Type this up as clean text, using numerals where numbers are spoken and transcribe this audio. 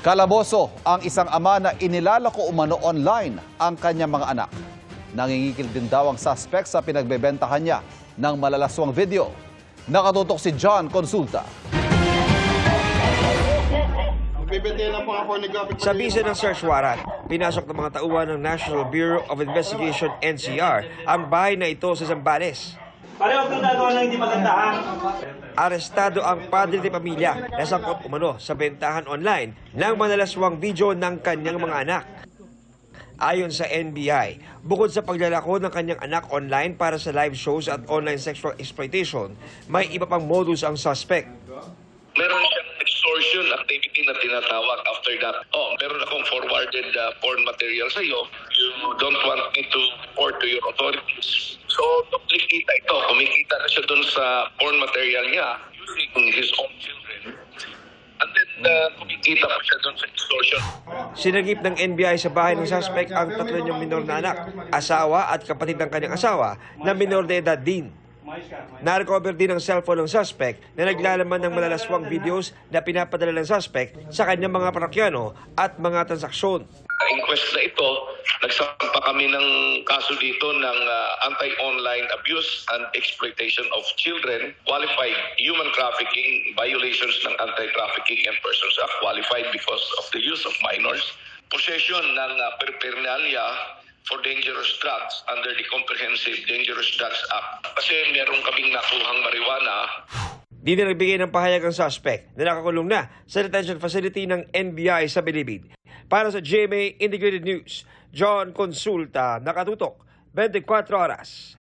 Kalaboso ang isang ama na inilalako umano online ang kanyang mga anak. Nangingikil din daw ang suspect sa pinagbebentahan niya ng malalaswang video. Nakatutok si John Consulta. Sa bisa ng search warrant, pinasok ng mga tauhan ng National Bureau of Investigation NCR ang bahay na ito sa Zambales. Pareho kang nagawa ng hindi maganda, ha? Arestado ang padre de pamilya na sangkot umano sa bentahan online ng manalaswang video ng kanyang mga anak. Ayon sa NBI, bukod sa paglalako ng kanyang anak online para sa live shows at online sexual exploitation, may iba pang modus ang suspect. Meron siyang extortion activity na tinatawag after that. Meron akong forwarded porn material sa iyo. You don't want me to report to your authorities. So, kumikita ito. Kumikita na siya dun sa porn material niya using his own children. And then, kumikita pa siya dun sa extortion. Sinagip ng NBI sa bahay ng suspect ang tatlo niyang minor na anak, asawa at kapatid ng kanyang asawa na minor de edad din. Na-recover din ang cellphone ng suspect na naglalaman ng malalaswang videos na pinapadala ng suspect sa kanyang mga parokyano at mga transaksyon. Inquest na ito, nagsampa kami ng kaso dito ng anti-online abuse and exploitation of children, qualified human trafficking, violations ng Anti-Trafficking and Persons Act, qualified because of the use of minors, possession ng paraphernalia for dangerous drugs under the Comprehensive Dangerous Drugs Act. Kasi meron kaming nakuhang marijuana. Di na nagbigay ng pahayag ang suspect na nakakulong na sa detention facility ng NBI sa Bilibid. Para sa GMA Integrated News, John Consulta, nakatutok, 24 oras.